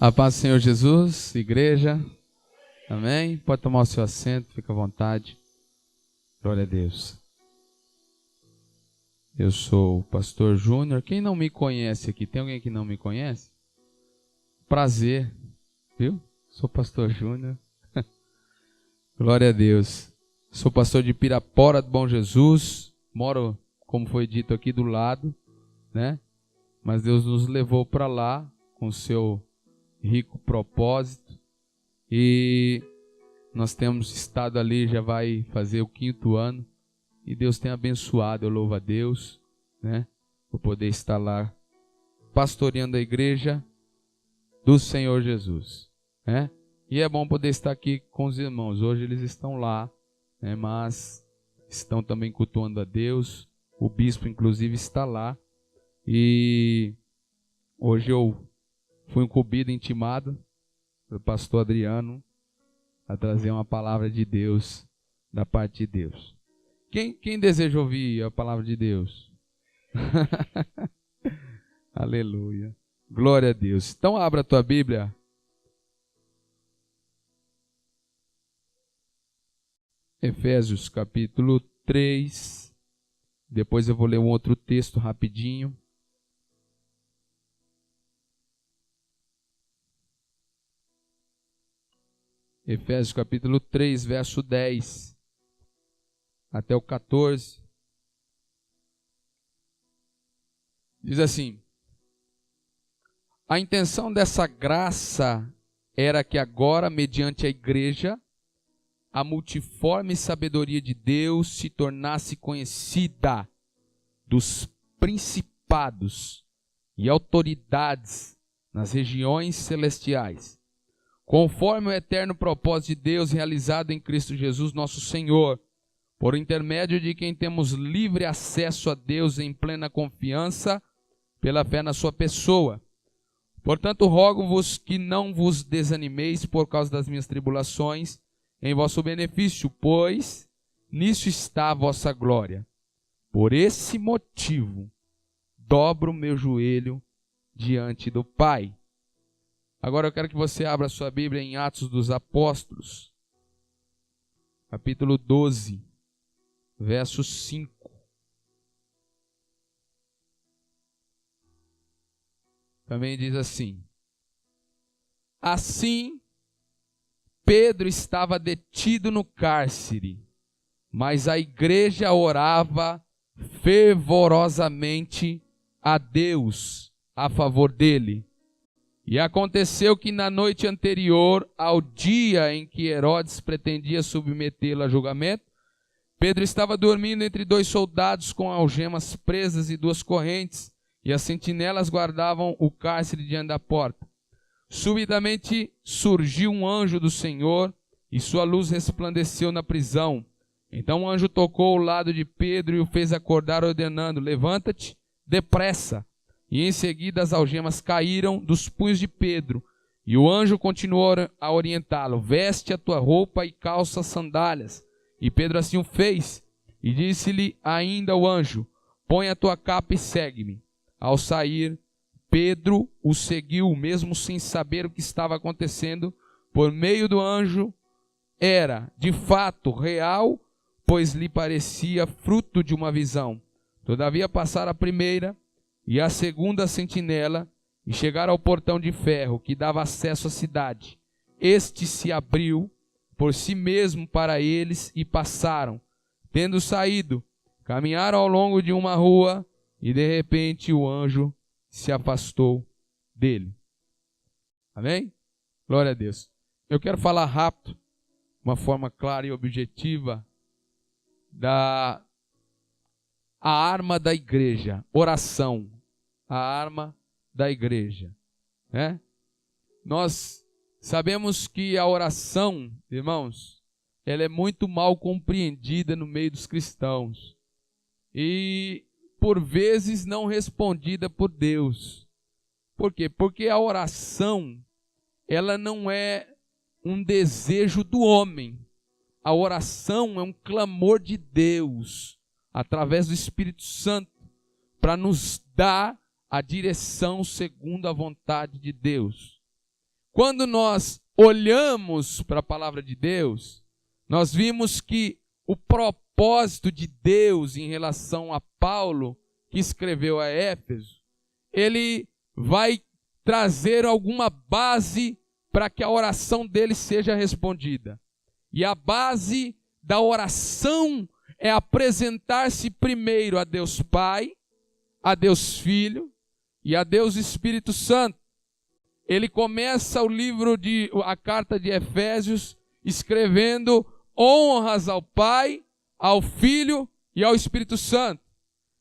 A paz do Senhor Jesus, igreja, amém? Pode tomar o seu assento, fica à vontade. Glória a Deus. Eu sou o pastor Júnior. Quem não me conhece aqui, tem alguém que não me conhece? Prazer, viu? Sou o pastor Júnior. Glória a Deus. Sou pastor de Pirapora do Bom Jesus. Moro, como foi dito aqui, do lado, né? Mas Deus nos levou para lá com o seu rico propósito, e nós temos estado ali, já vai fazer o 5º ano, e Deus tem abençoado, eu louvo a Deus, né, por poder estar lá pastoreando a igreja do Senhor Jesus, né, e é bom poder estar aqui com os irmãos. Hoje eles estão lá, né, mas estão também cultuando a Deus, o bispo inclusive está lá, e hoje eu fui incumbido, intimado pelo pastor Adriano a trazer uma palavra de Deus, da parte de Deus. Quem deseja ouvir a palavra de Deus? Aleluia. Glória a Deus. Então abra a tua Bíblia. Efésios capítulo 3. Depois eu vou ler um outro texto rapidinho. Efésios capítulo 3, verso 10 até o 14. Diz assim: a intenção dessa graça era que agora, mediante a igreja, a multiforme sabedoria de Deus se tornasse conhecida dos principados e autoridades nas regiões celestiais, conforme o eterno propósito de Deus realizado em Cristo Jesus nosso Senhor, por intermédio de quem temos livre acesso a Deus em plena confiança, pela fé na sua pessoa. Portanto, rogo-vos que não vos desanimeis por causa das minhas tribulações, em vosso benefício, pois nisso está a vossa glória. Por esse motivo, dobro o meu joelho diante do Pai. Agora eu quero que você abra a sua Bíblia em Atos dos Apóstolos, capítulo 12, verso 5. Também diz assim: assim, Pedro estava detido no cárcere, mas a igreja orava fervorosamente a Deus a favor dele. E aconteceu que na noite anterior ao dia em que Herodes pretendia submetê-lo a julgamento, Pedro estava dormindo entre 2 soldados com algemas presas e 2 correntes, e as sentinelas guardavam o cárcere diante da porta. Subitamente surgiu um anjo do Senhor, e sua luz resplandeceu na prisão. Então o anjo tocou o lado de Pedro e o fez acordar, ordenando: levanta-te depressa. E em seguida as algemas caíram dos punhos de Pedro, e o anjo continuou a orientá-lo: veste a tua roupa e calça as sandálias. E Pedro assim o fez, e disse-lhe ainda o anjo: põe a tua capa e segue-me. Ao sair, Pedro o seguiu, mesmo sem saber o que estava acontecendo, por meio do anjo. Era, de fato, real, pois lhe parecia fruto de uma visão. Todavia passara a primeira e a segunda sentinela, e chegaram ao portão de ferro que dava acesso à cidade. Este se abriu por si mesmo para eles, e passaram. Tendo saído, caminharam ao longo de uma rua, e de repente o anjo se afastou dele. Amém? Glória a Deus. Eu quero falar rápido, de uma forma clara e objetiva, da arma da igreja, oração. A arma da igreja, né? Nós sabemos que a oração, irmãos, ela é muito mal compreendida no meio dos cristãos e por vezes não respondida por Deus. Por quê? Porque a oração, ela não é um desejo do homem. A oração é um clamor de Deus através do Espírito Santo para nos dar a direção segundo a vontade de Deus. quando nós olhamos para a palavra de Deus, nós vimos que o propósito de Deus em relação a Paulo, que escreveu a Éfeso, ele vai trazer alguma base para que a oração dele seja respondida. E a base da oração é apresentar-se primeiro a Deus Pai, a Deus Filho e a Deus Espírito Santo. Ele começa a carta de Efésios escrevendo honras ao Pai, ao Filho e ao Espírito Santo.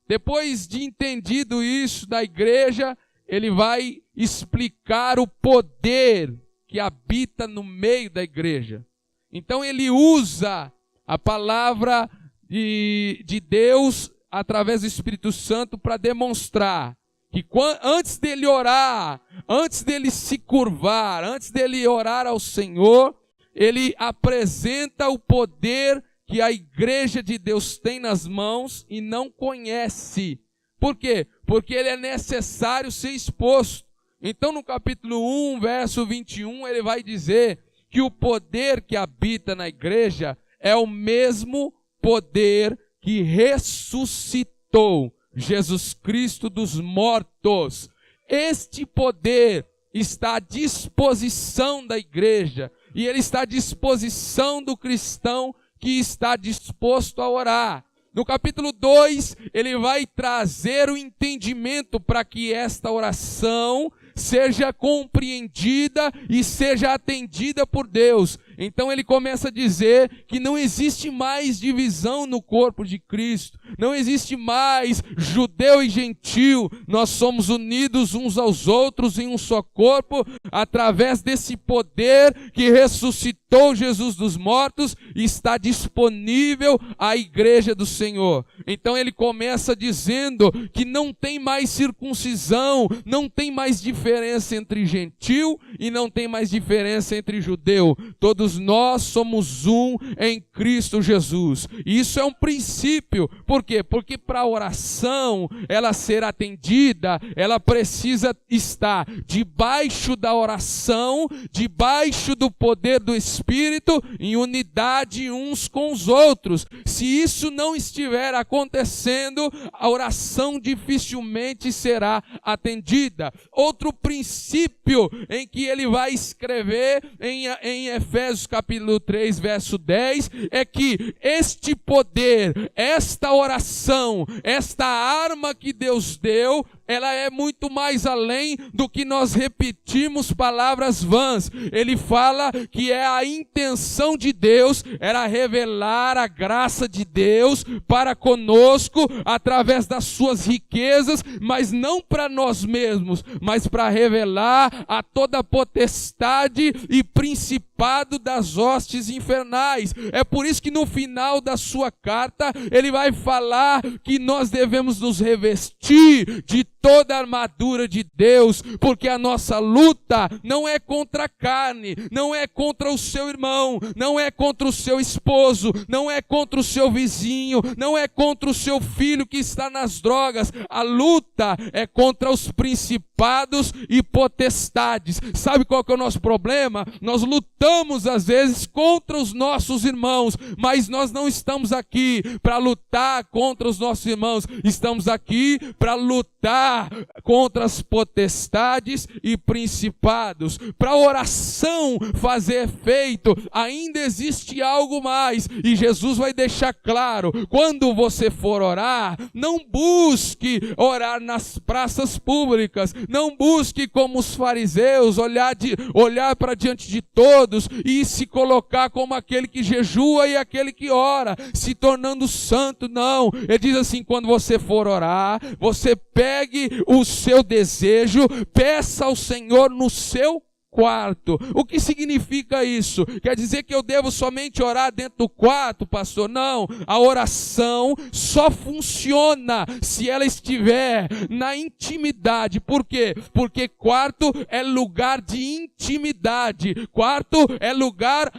Depois de entendido isso da igreja, ele vai explicar o poder que habita no meio da igreja. Então ele usa a palavra de Deus através do Espírito Santo para demonstrar que antes dele orar, antes dele se curvar, antes dele orar ao Senhor, ele apresenta o poder que a igreja de Deus tem nas mãos e não conhece. Por quê? Porque ele é necessário ser exposto. Então no capítulo 1, verso 21, ele vai dizer que o poder que habita na igreja é o mesmo poder que ressuscitou Jesus Cristo dos mortos. Este poder está à disposição da igreja e ele está à disposição do cristão que está disposto a orar. No capítulo 2, ele vai trazer o entendimento para que esta oração seja compreendida e seja atendida por Deus. Então ele começa a dizer que não existe mais divisão no corpo de Cristo, não existe mais judeu e gentil, nós somos unidos uns aos outros em um só corpo, através desse poder que ressuscitou Jesus dos mortos e está disponível à igreja do Senhor. Então ele começa dizendo que não tem mais circuncisão, não tem mais diferença entre gentil e não tem mais diferença entre judeu. Todos nós somos um em Cristo Jesus. E isso é um princípio. Por quê? Porque para a oração ela ser atendida, ela precisa estar debaixo da oração, debaixo do poder do Espírito, em unidade uns com os outros. Se isso não estiver acontecendo, a oração dificilmente será atendida. Outro princípio em que ele vai escrever em Efésios capítulo 3, verso 10, é que este poder, esta oração, esta arma que Deus deu, ela é muito mais além do que nós repetimos palavras vãs. Ele fala que é a intenção de Deus, era revelar a graça de Deus para conosco, através das suas riquezas, mas não para nós mesmos, mas para revelar a toda potestade e principado das hostes infernais. É por isso que no final da sua carta, ele vai falar que nós devemos nos revestir de toda a armadura de Deus, porque a nossa luta não é contra a carne, não é contra o seu irmão, não é contra o seu esposo, não é contra o seu vizinho, não é contra o seu filho que está nas drogas. A luta é contra os principados e potestades. Sabe qual que é o nosso problema? Nós lutamos às vezes contra os nossos irmãos, mas nós não estamos aqui para lutar contra os nossos irmãos, estamos aqui para lutar contra as potestades e principados. Para a oração fazer efeito, ainda existe algo mais, e Jesus vai deixar claro: quando você for orar, não busque orar nas praças públicas, não busque como os fariseus, olhar para diante de todos e se colocar como aquele que jejua e aquele que ora, se tornando santo. Não, ele diz assim: quando você for orar, você pegue o seu desejo, peça ao Senhor no seu quarto. O que significa isso? Quer dizer que eu devo somente orar dentro do quarto, pastor? Não, a oração só funciona se ela estiver na intimidade. Por quê? Porque quarto é lugar de intimidade. Quarto é lugar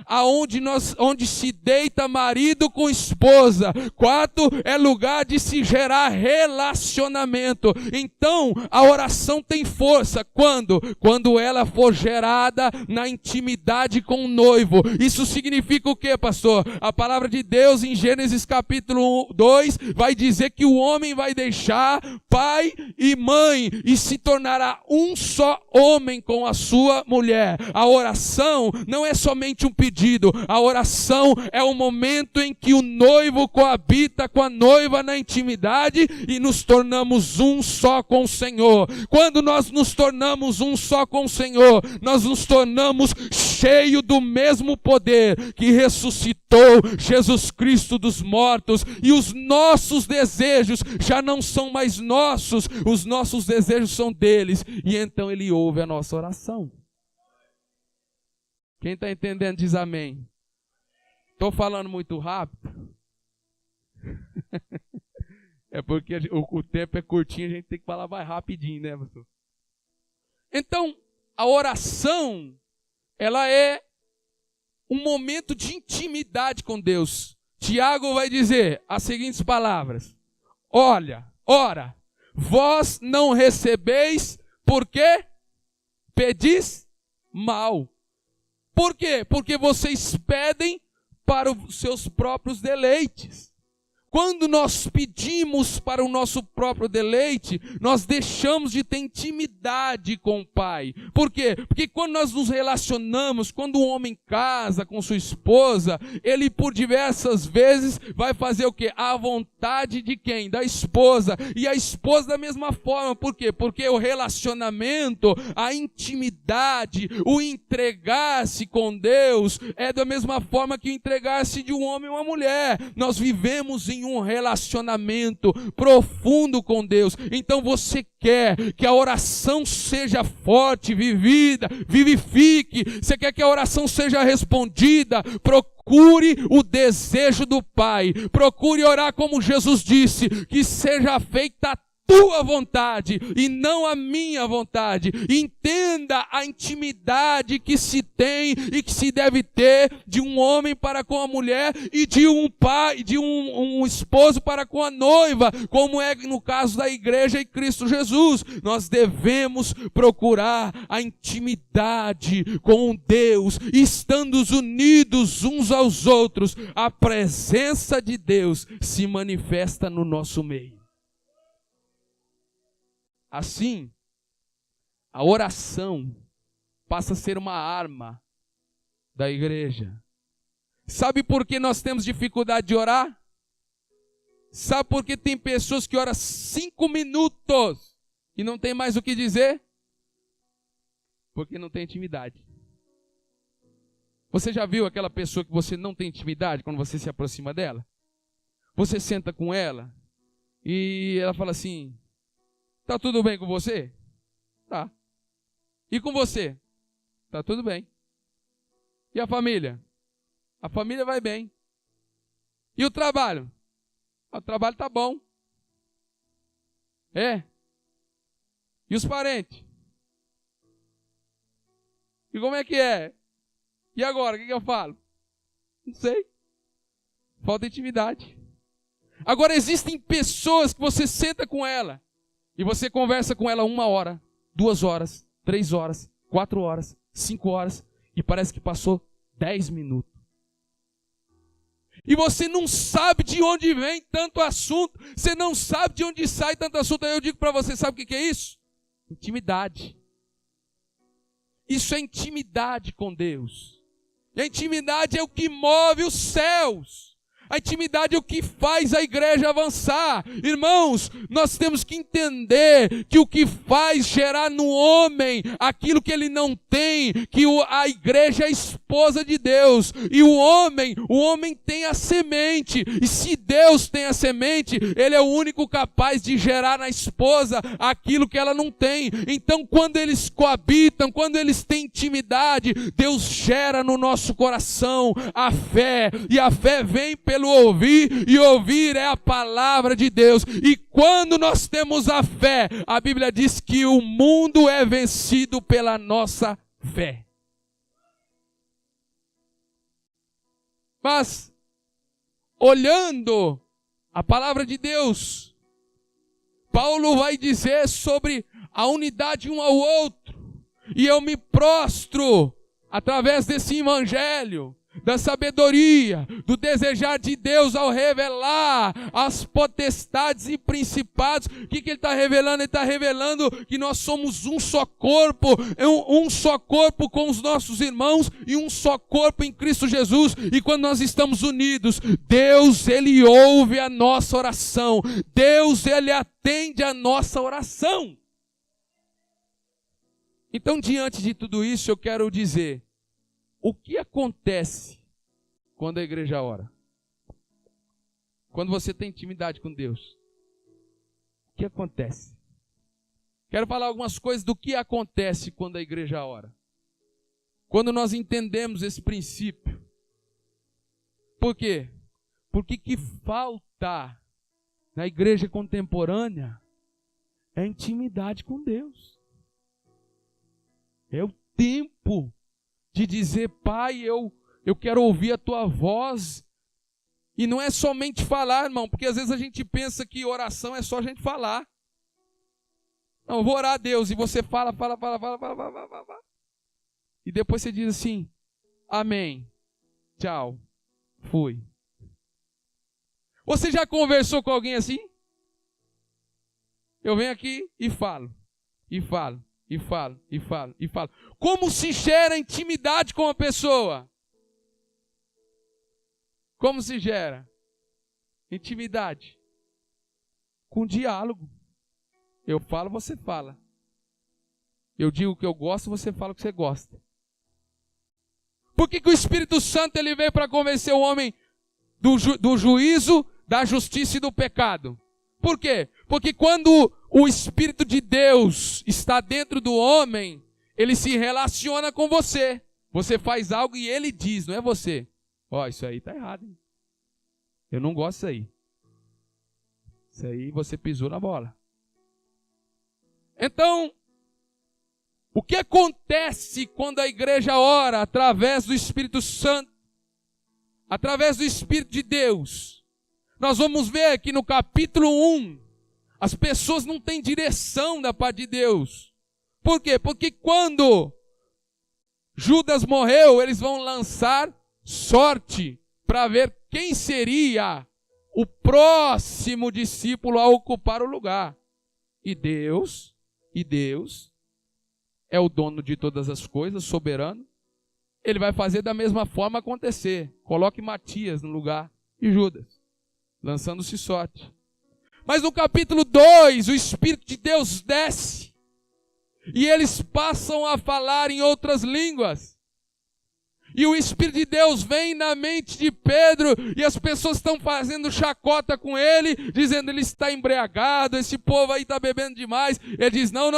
onde se deita marido com esposa. Quarto é lugar de se gerar relacionamento. Então, a oração tem força quando ela for gerada gerada na intimidade com o noivo. Isso significa o quê, pastor? A palavra de Deus em Gênesis capítulo 2 vai dizer que o homem vai deixar pai e mãe e se tornará um só homem com a sua mulher. A oração não é somente um pedido, a oração é o momento em que o noivo coabita com a noiva na intimidade e nos tornamos um só com o Senhor. Quando nós nos tornamos um só com o Senhor, nós nos tornamos cheios do mesmo poder que ressuscitou Jesus Cristo dos mortos, e os nossos desejos já não são mais nossos, os nossos desejos são deles, e então Ele ouve a nossa oração. Quem está entendendo diz amém. Estou falando muito rápido? É porque o tempo é curtinho, a gente tem que falar mais rapidinho, né, pastor? Então, a oração, ela é um momento de intimidade com Deus. Tiago vai dizer as seguintes palavras: ora, vós não recebeis, porque pedis mal. Por quê? Porque vocês pedem para os seus próprios deleites. Quando nós pedimos para o nosso próprio deleite, nós deixamos de ter intimidade com o Pai. Por quê? Porque quando nós nos relacionamos, quando um homem casa com sua esposa, ele por diversas vezes vai fazer o quê? A vontade de quem? Da esposa. E a esposa da mesma forma. Por quê? Porque o relacionamento, a intimidade, o entregar-se com Deus é da mesma forma que o entregar-se de um homem ou uma mulher. Nós vivemos em um relacionamento profundo com Deus. Então você quer que a oração seja forte, vivida, vivifique. Você quer que a oração seja respondida? Procure o desejo do Pai. Procure orar como Jesus disse, que seja feita a tua vontade e não a minha vontade. Entenda a intimidade que se tem e que se deve ter de um homem para com a mulher e de um pai, de um esposo para com a noiva, como é no caso da igreja e Cristo Jesus. Nós devemos procurar a intimidade com Deus, estando unidos uns aos outros. A presença de Deus se manifesta no nosso meio. Assim, a oração passa a ser uma arma da igreja. Sabe por que nós temos dificuldade de orar? Sabe por que tem pessoas que oram 5 minutos e não tem mais o que dizer? Porque não tem intimidade. Você já viu aquela pessoa que você não tem intimidade quando você se aproxima dela? Você senta com ela e ela fala assim: tá tudo bem com você? Tá. E com você? Tá tudo bem. E a família? A família vai bem. E o trabalho? O trabalho tá bom. É. E os parentes? E como é que é? E agora, o que eu falo? Não sei. Falta intimidade. Agora existem pessoas que você senta com ela e você conversa com ela 1 hora, 2 horas, 3 horas, 4 horas, 5 horas, e parece que passou 10 minutos. E você não sabe de onde vem tanto assunto, você não sabe de onde sai tanto assunto. Aí eu digo para você, sabe o que é isso? Intimidade. Isso é intimidade com Deus. E a intimidade é o que move os céus. A intimidade é o que faz a igreja avançar. Irmãos, nós temos que entender que o que faz gerar no homem aquilo que ele não tem, que a igreja é a esposa de Deus. E o homem tem a semente. E se Deus tem a semente, Ele é o único capaz de gerar na esposa aquilo que ela não tem. Então, quando eles coabitam, quando eles têm intimidade, Deus gera no nosso coração a fé. E a fé vem pelo ouvir, e ouvir é a palavra de Deus. E quando nós temos a fé, a Bíblia diz que o mundo é vencido pela nossa fé. Mas, olhando a palavra de Deus, Paulo vai dizer sobre a unidade um ao outro. e eu me prostro através desse evangelho, da sabedoria, do desejar de Deus ao revelar as potestades e principados. O que ele está revelando? Ele está revelando que nós somos um só corpo, um só corpo com os nossos irmãos e um só corpo em Cristo Jesus. E quando nós estamos unidos, Deus, Ele ouve a nossa oração. Deus, Ele atende a nossa oração. Então, diante de tudo isso, eu quero dizer, o que acontece quando a igreja ora? Quando você tem intimidade com Deus? O que acontece? Quero falar algumas coisas do que acontece quando a igreja ora. Quando nós entendemos esse princípio. Por quê? Porque que falta na igreja contemporânea é intimidade com Deus. É o tempo de dizer, Pai, eu quero ouvir a Tua voz. E não é somente falar, irmão, porque às vezes a gente pensa que oração é só a gente falar. Não, eu vou orar a Deus, e você fala. E depois você diz assim, amém, tchau, fui. Você já conversou com alguém assim? Eu venho aqui e falo. Como se gera intimidade com a pessoa? Como se gera intimidade? Com diálogo. Eu falo, você fala. Eu digo o que eu gosto, você fala o que você gosta. Por que o Espírito Santo ele veio para convencer o homem do juízo, da justiça e do pecado? Por quê? Porque quando o Espírito de Deus está dentro do homem, ele se relaciona com você. Você faz algo e ele diz, não é você. Ó, isso aí está errado, hein? Eu não gosto disso aí. Isso aí você pisou na bola. Então, o que acontece quando a igreja ora através do Espírito Santo, através do Espírito de Deus? Nós vamos ver aqui no capítulo 1, as pessoas não têm direção da parte de Deus. Por quê? Porque quando Judas morreu, eles vão lançar sorte para ver quem seria o próximo discípulo a ocupar o lugar. E Deus é o dono de todas as coisas, soberano. Ele vai fazer da mesma forma acontecer. Coloque Matias no lugar e Judas, lançando-se sorte. Mas no capítulo 2, o Espírito de Deus desce e eles passam a falar em outras línguas. E o Espírito de Deus vem na mente de Pedro e as pessoas estão fazendo chacota com ele, dizendo ele está embriagado, esse povo aí está bebendo demais. Ele diz, não,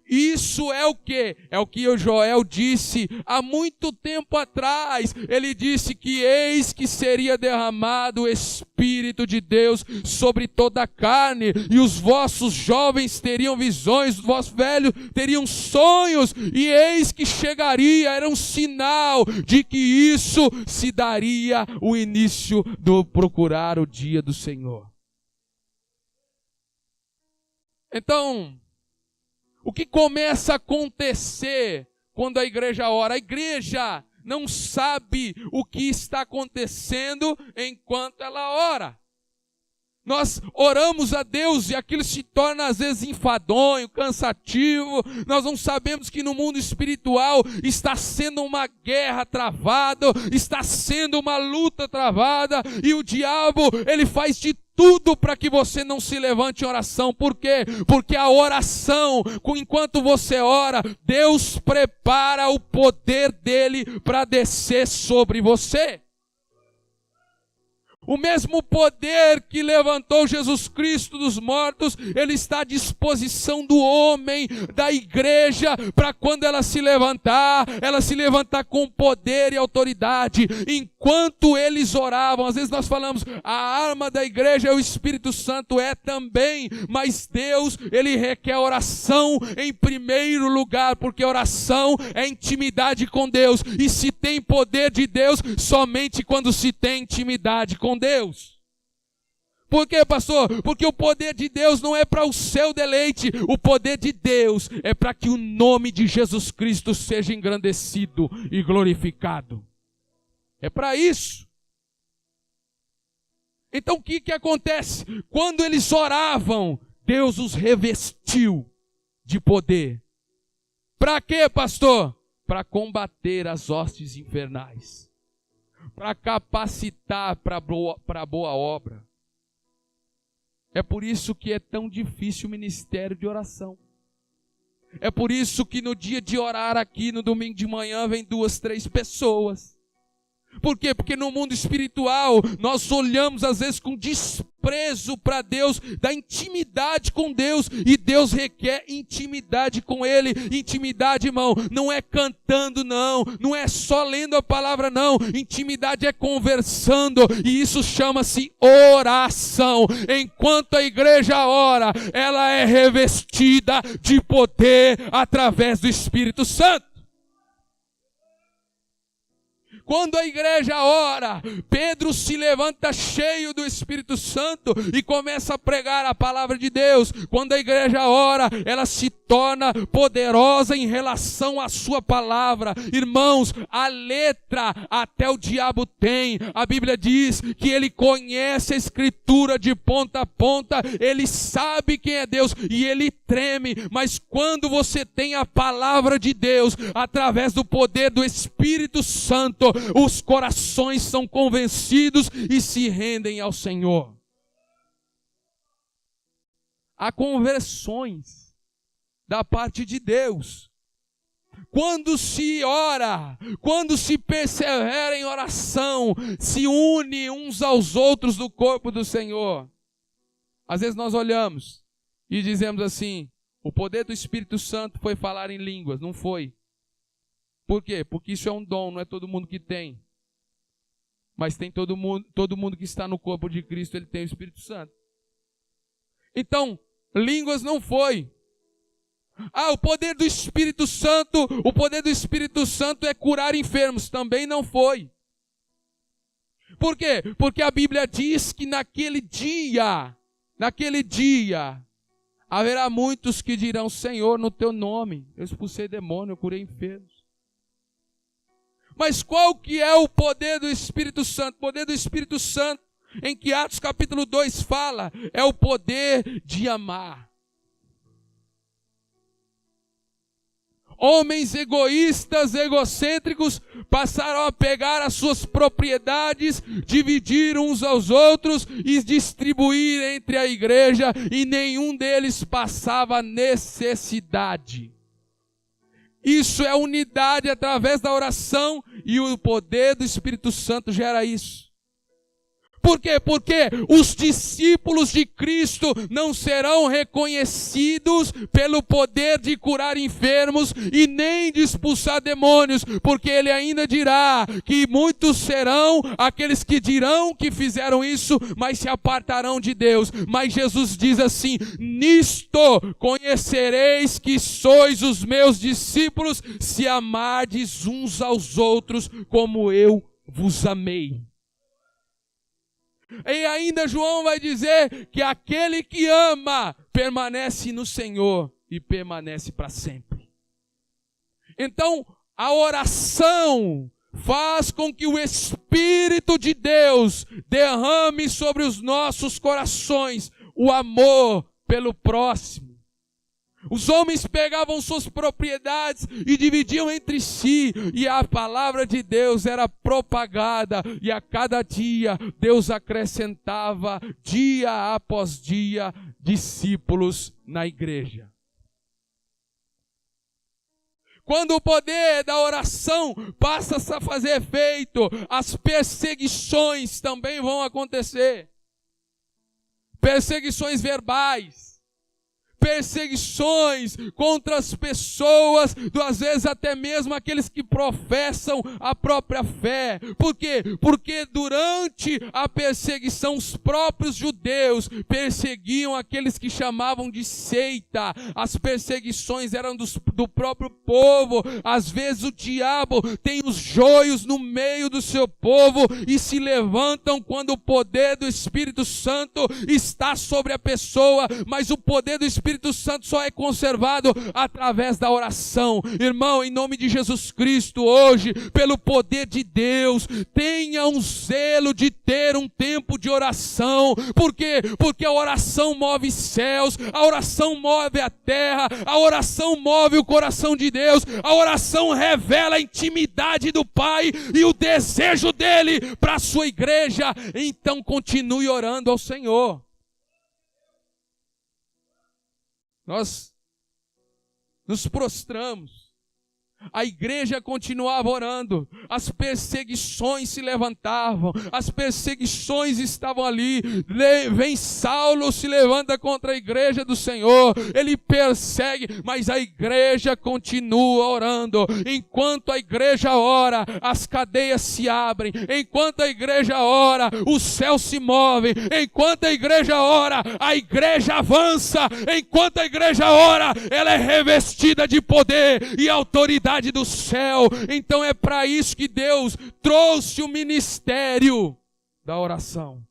isso é o quê? É o que o Joel disse há muito tempo atrás. Ele disse que eis que seria derramado o Espírito de Deus sobre toda a carne, e os vossos jovens teriam visões, os vossos velhos teriam sonhos, e eis que chegaria, era um sinal de que isso se daria o início do procurar o dia do Senhor. Então, o que começa a acontecer quando a igreja ora? A igreja não sabe o que está acontecendo enquanto ela ora. Nós oramos a Deus e aquilo se torna às vezes enfadonho, cansativo. Nós não sabemos que no mundo espiritual está sendo uma guerra travada, está sendo uma luta travada, e o diabo, ele faz de tudo para que você não se levante em oração. Por quê? Porque a oração, enquanto você ora, Deus prepara o poder dele para descer sobre você. O mesmo poder que levantou Jesus Cristo dos mortos, ele está à disposição do homem, da igreja, para quando ela se levantar com poder e autoridade. Enquanto eles oravam, às vezes nós falamos, a arma da igreja é o Espírito Santo, é também, mas Deus, ele requer oração em primeiro lugar, porque oração é intimidade com Deus, e se tem poder de Deus, somente quando se tem intimidade com Deus. Por quê, pastor? Porque o poder de Deus não é para o seu deleite. O poder de Deus é para que o nome de Jesus Cristo seja engrandecido e glorificado. É para isso. Então o que acontece? Quando eles oravam, Deus os revestiu de poder. Para quê, pastor? Para combater as hostes infernais. Para capacitar para boa obra. É por isso que é tão difícil o ministério de oração. É por isso que no dia de orar aqui, no domingo de manhã, vem 2, 3 pessoas. Por quê? Porque no mundo espiritual, nós olhamos às vezes com desprezo para Deus, da intimidade com Deus, e Deus requer intimidade com Ele. Intimidade, irmão, não é cantando não, não é só lendo a palavra não, intimidade é conversando, e isso chama-se oração. Enquanto a igreja ora, ela é revestida de poder através do Espírito Santo. Quando a igreja ora, Pedro se levanta cheio do Espírito Santo e começa a pregar a palavra de Deus. Quando a igreja ora, ela se torna poderosa em relação à sua palavra. Irmãos, a letra até o diabo tem. A Bíblia diz que ele conhece a Escritura de ponta a ponta, ele sabe quem é Deus e ele treme. Mas quando você tem a palavra de Deus, através do poder do Espírito Santo, os corações são convencidos e se rendem ao Senhor. Há conversões da parte de Deus. Quando se ora, quando se persevera em oração, se une uns aos outros do corpo do Senhor. Às vezes nós olhamos e dizemos assim, o poder do Espírito Santo foi falar em línguas. Não foi. Por quê? Porque isso é um dom, não é todo mundo que tem. Mas tem todo mundo que está no corpo de Cristo, ele tem o Espírito Santo. Então, línguas não foi. O poder do Espírito Santo, o poder do Espírito Santo é curar enfermos, também não foi. Por quê? Porque a Bíblia diz que naquele dia, haverá muitos que dirão, Senhor, no teu nome, eu expulsei demônio, eu curei enfermos. Mas qual que é o poder do Espírito Santo? O poder do Espírito Santo, em que Atos capítulo 2 fala, é o poder de amar. Homens egoístas, egocêntricos, passaram a pegar as suas propriedades, dividir uns aos outros e distribuir entre a igreja, e nenhum deles passava necessidade. Isso é unidade através da oração, e o poder do Espírito Santo gera isso. Por quê? Porque os discípulos de Cristo não serão reconhecidos pelo poder de curar enfermos e nem de expulsar demônios, porque ele ainda dirá que muitos serão aqueles que dirão que fizeram isso, mas se apartarão de Deus. Mas Jesus diz assim, nisto conhecereis que sois os meus discípulos, se amardes uns aos outros como eu vos amei. E ainda João vai dizer que aquele que ama permanece no Senhor e permanece para sempre. Então, a oração faz com que o Espírito de Deus derrame sobre os nossos corações o amor pelo próximo. Os homens pegavam suas propriedades e dividiam entre si, e a palavra de Deus era propagada, e a cada dia Deus acrescentava, dia após dia, discípulos na igreja. Quando o poder da oração passa a fazer efeito, as perseguições também vão acontecer. Perseguições verbais, perseguições contra as pessoas, às vezes até mesmo aqueles que professam a própria fé. Por quê? Porque durante a perseguição, os próprios judeus perseguiam aqueles que chamavam de seita. As perseguições eram do próprio povo. Às vezes o diabo tem os joios no meio do seu povo e se levantam quando o poder do Espírito Santo está sobre a pessoa, mas o poder do Espírito Santo só é conservado através da oração. Irmão, em nome de Jesus Cristo, hoje, pelo poder de Deus, tenha um zelo de ter um tempo de oração. Por quê? Porque a oração move céus, a oração move a terra, a oração move o coração de Deus, a oração revela a intimidade do Pai e o desejo dele para a sua igreja. Então continue orando ao Senhor. Nós nos prostramos. A igreja continuava orando, as perseguições se levantavam, as perseguições estavam ali. Vem Saulo, se levanta contra a igreja do Senhor, ele persegue, mas a igreja continua orando. Enquanto a igreja ora, as cadeias se abrem. Enquanto a igreja ora, o céu se move. Enquanto a igreja ora, a igreja avança. Enquanto a igreja ora, ela é revestida de poder e autoridade do céu. Então é para isso que Deus trouxe o ministério da oração.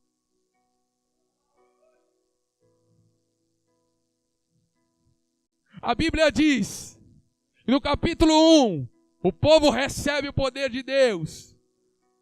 A Bíblia diz, no capítulo 1, o povo recebe o poder de Deus.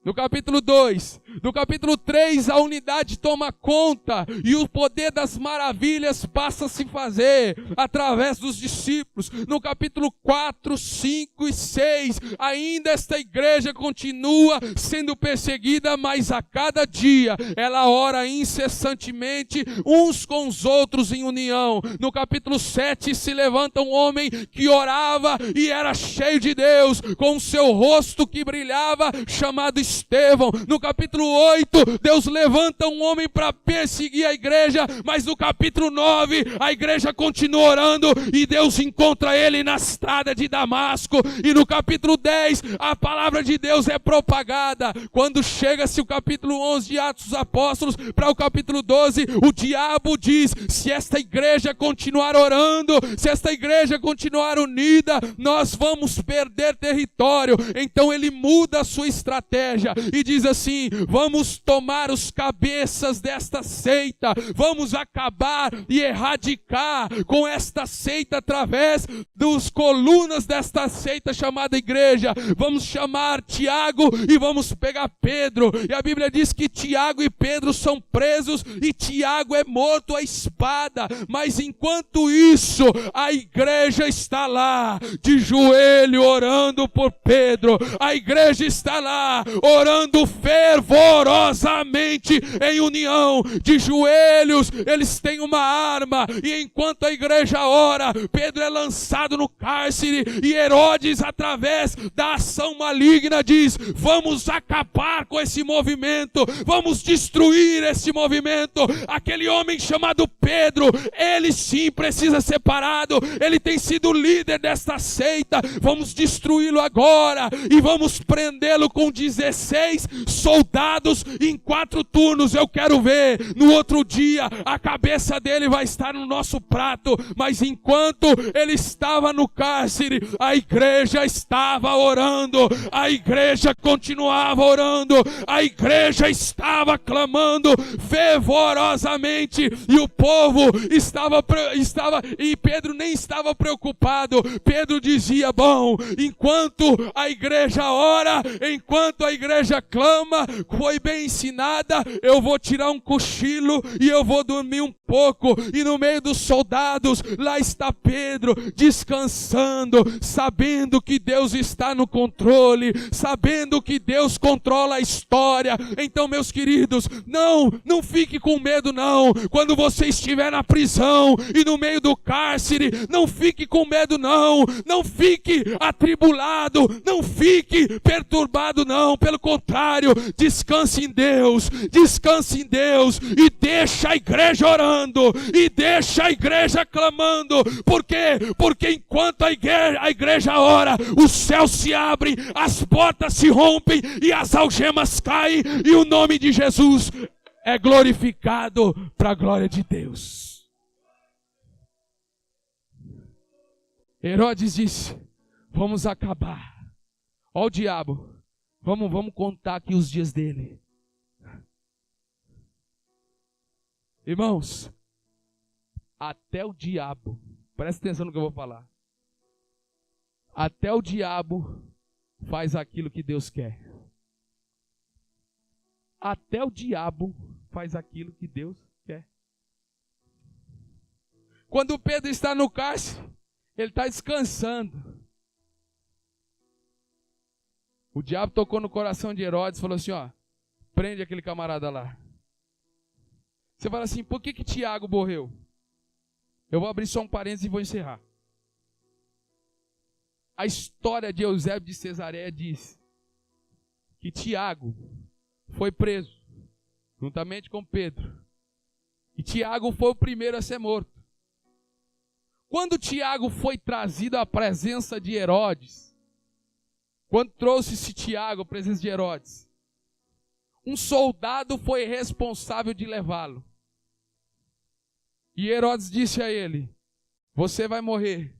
No capítulo 2, no capítulo 3, a unidade toma conta e o poder das maravilhas passa a se fazer através dos discípulos. No capítulo 4, 5 e 6, ainda esta igreja continua sendo perseguida, mas a cada dia ela ora incessantemente uns com os outros em união. No capítulo 7, se levanta um homem que orava e era cheio de Deus, com o seu rosto que brilhava, chamado Estevão. No capítulo 8, Deus levanta um homem para perseguir a igreja, mas no capítulo 9, a igreja continua orando e Deus encontra ele na estrada de Damasco. E no capítulo 10, a palavra de Deus é propagada. Quando chega-se o capítulo 11 de Atos dos Apóstolos para o capítulo 12, o diabo diz: se esta igreja continuar orando, se esta igreja continuar unida, nós vamos perder território. Então ele muda a sua estratégia e diz assim: vamos tomar os cabeças desta seita, vamos acabar e erradicar com esta seita através dos colunas desta seita chamada igreja. Vamos chamar Tiago e vamos pegar Pedro. E a Bíblia diz que Tiago e Pedro são presos e Tiago é morto à espada. Mas enquanto isso, a igreja está lá de joelho orando por Pedro. A igreja está lá orando fervorosamente em união, de joelhos. Eles têm uma arma e enquanto a igreja ora, Pedro é lançado no cárcere e Herodes, através da ação maligna, diz: vamos acabar com esse movimento, vamos destruir esse movimento. Aquele homem chamado Pedro, ele sim precisa ser parado, ele tem sido líder desta seita. Vamos destruí-lo agora e vamos prendê-lo com 16 soldados em 4 turnos. Eu quero ver, no outro dia a cabeça dele vai estar no nosso prato. Mas enquanto ele estava no cárcere, a igreja estava orando, a igreja continuava orando, a igreja estava clamando fervorosamente e o povo estava e Pedro nem estava preocupado. Pedro dizia: bom, enquanto a igreja ora, enquanto a igreja clama, foi bem ensinada, eu vou tirar um cochilo e eu vou dormir um pouco. E no meio dos soldados, lá está Pedro descansando, sabendo que Deus está no controle, sabendo que Deus controla a história. Então, meus queridos, não fique com medo não. Quando você estiver na prisão e no meio do cárcere, não fique com medo não. Não fique atribulado, não fique perturbado não. Pelo contrário, descanse em Deus, e deixa a igreja orando, e deixa a igreja clamando. Por quê? Porque enquanto a igreja ora, os céus se abrem, as portas se rompem e as algemas caem, e o nome de Jesus é glorificado para a glória de Deus. Herodes disse: vamos acabar. Olha o diabo. Vamos contar aqui os dias dele. Irmãos, até o diabo, presta atenção no que eu vou falar. Até o diabo faz aquilo que Deus quer. Até o diabo faz aquilo que Deus quer. Quando Pedro está no cárcere, ele está descansando. O diabo tocou no coração de Herodes e falou assim: ó, prende aquele camarada lá. Você fala assim: por que Tiago morreu? Eu vou abrir só um parênteses e vou encerrar. A história de Eusébio de Cesareia diz que Tiago foi preso, juntamente com Pedro. E Tiago foi o primeiro a ser morto. Quando Tiago foi trazido à presença de Herodes, quando trouxe-se Tiago à presença de Herodes, um soldado foi responsável de levá-lo. E Herodes disse a ele: você vai morrer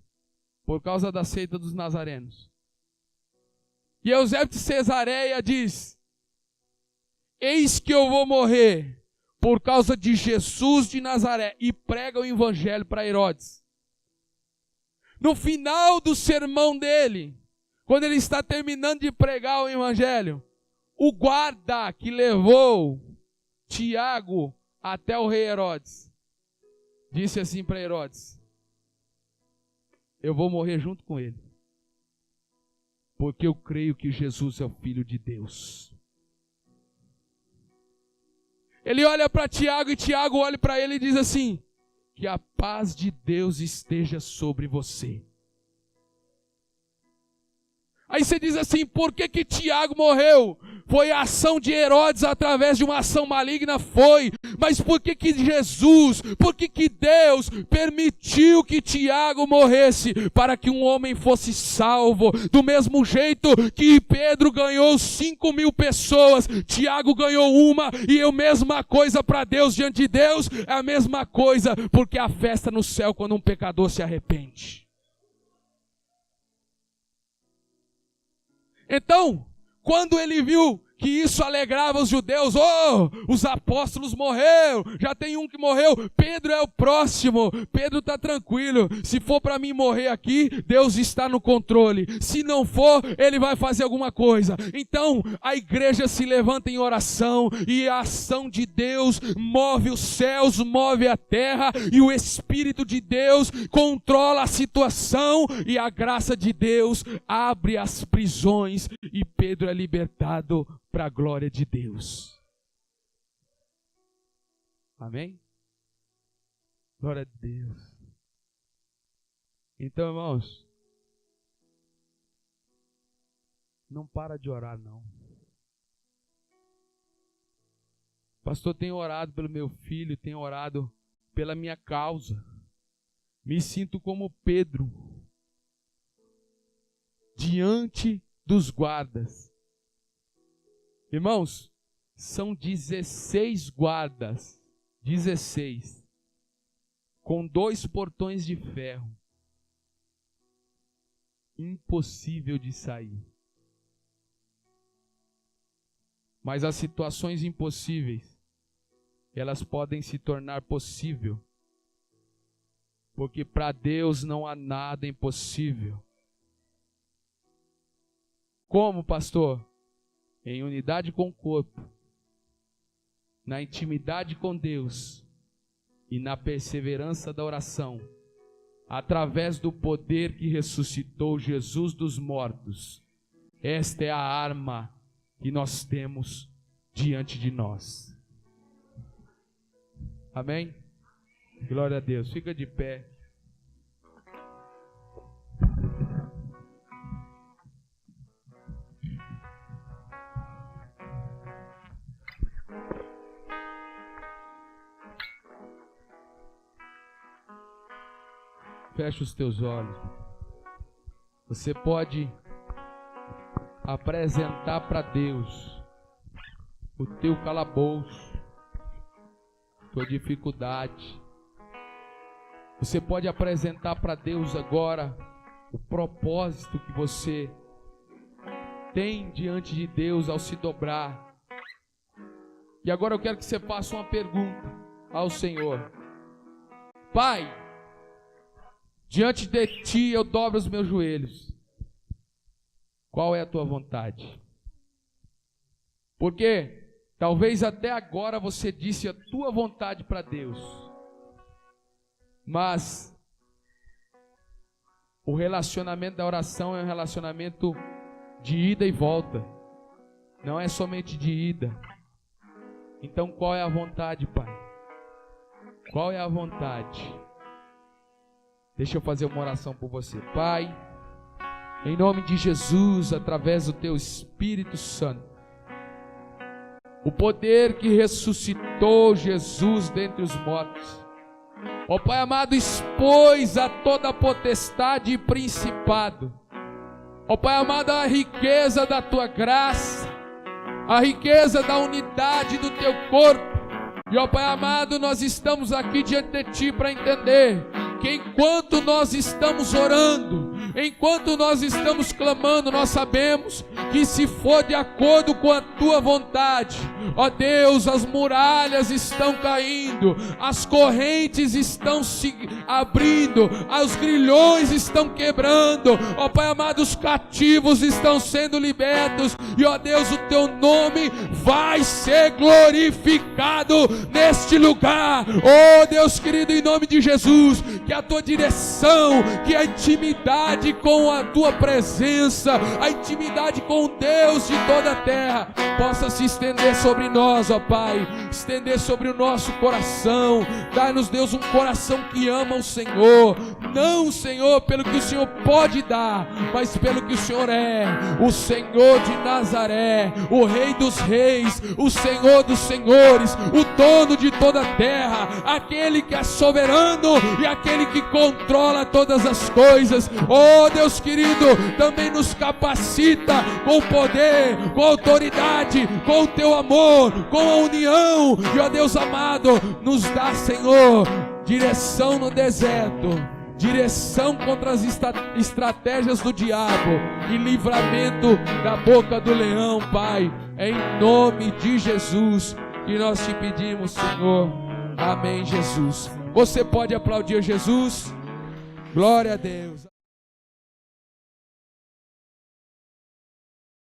por causa da seita dos nazarenos. E Eusébio de Cesareia diz: eis que eu vou morrer por causa de Jesus de Nazaré. E prega o evangelho para Herodes. No final do sermão dele, quando ele está terminando de pregar o evangelho, o guarda que levou Tiago até o rei Herodes disse assim para Herodes: eu vou morrer junto com ele, porque eu creio que Jesus é o Filho de Deus. Ele olha para Tiago e Tiago olha para ele e diz assim: que a paz de Deus esteja sobre você. Aí você diz assim: por que Tiago morreu? Foi a ação de Herodes através de uma ação maligna? Foi. Mas por que Jesus, por que Deus permitiu que Tiago morresse? Para que um homem fosse salvo. Do mesmo jeito que Pedro ganhou 5.000 pessoas, Tiago ganhou uma, e a mesma coisa para Deus, diante de Deus, é a mesma coisa, porque a festa no céu quando um pecador se arrepende. Então, quando ele viu que isso alegrava os judeus, os apóstolos morreram, já tem um que morreu, Pedro é o próximo, Pedro está tranquilo, se for para mim morrer aqui, Deus está no controle, se não for, ele vai fazer alguma coisa. Então a igreja se levanta em oração, e a ação de Deus move os céus, move a terra, e o Espírito de Deus controla a situação, e a graça de Deus abre as prisões, e Pedro é libertado para a glória de Deus. Amém? Glória a Deus. Então, irmãos, não para de orar, não. Pastor, tenho orado pelo meu filho, tenho orado pela minha causa. Me sinto como Pedro, diante dos guardas. Irmãos, são 16 guardas, 16, com 2 portões de ferro, impossível de sair. Mas as situações impossíveis, elas podem se tornar possível, porque para Deus não há nada impossível. Como, pastor? Em unidade com o corpo, na intimidade com Deus e na perseverança da oração, através do poder que ressuscitou Jesus dos mortos. Esta é a arma que nós temos diante de nós. Amém? Glória a Deus. Fica de pé. Fecha os teus olhos. Você pode apresentar para Deus o teu calabouço, tua dificuldade. Você pode apresentar para Deus agora o propósito que você tem diante de Deus ao se dobrar. E agora eu quero que você faça uma pergunta ao Senhor. Pai, diante de Ti eu dobro os meus joelhos. Qual é a Tua vontade? Porque talvez até agora você disse a Tua vontade para Deus, mas o relacionamento da oração é um relacionamento de ida e volta, não é somente de ida. Então qual é a vontade, Pai? Qual é a vontade? Deixa eu fazer uma oração por você. Pai, em nome de Jesus, através do Teu Espírito Santo, o poder que ressuscitou Jesus dentre os mortos, ó Pai amado, expôs a toda potestade e principado, ó Pai amado, a riqueza da Tua graça, a riqueza da unidade do Teu corpo. E ó Pai amado, nós estamos aqui diante de Ti para entender que enquanto nós estamos orando, enquanto nós estamos clamando, nós sabemos que se for de acordo com a Tua vontade, ó Deus, as muralhas estão caindo, as correntes estão se abrindo, os grilhões estão quebrando, ó Pai amado, os cativos estão sendo libertos, e ó Deus, o Teu nome vai ser glorificado neste lugar. Ó Deus querido, em nome de Jesus, que a Tua direção, que a intimidade com a Tua presença, a intimidade com o Deus de toda a terra possa se estender sobre nós, ó Pai, estender sobre o nosso coração. Dá-nos, Deus, um coração que ama o Senhor, não, Senhor, pelo que o Senhor pode dar, mas pelo que o Senhor é, o Senhor de Nazaré, o Rei dos Reis, o Senhor dos Senhores, o dono de toda a terra, aquele que é soberano e aquele que controla todas as coisas. Oh Deus querido, também nos capacita com poder, com autoridade, com o Teu amor, com a união. E ó Deus amado, nos dá, Senhor, direção no deserto, direção contra as estratégias do diabo e livramento da boca do leão, Pai. É em nome de Jesus que nós te pedimos, Senhor. Amém, Jesus. Você pode aplaudir Jesus? Glória a Deus.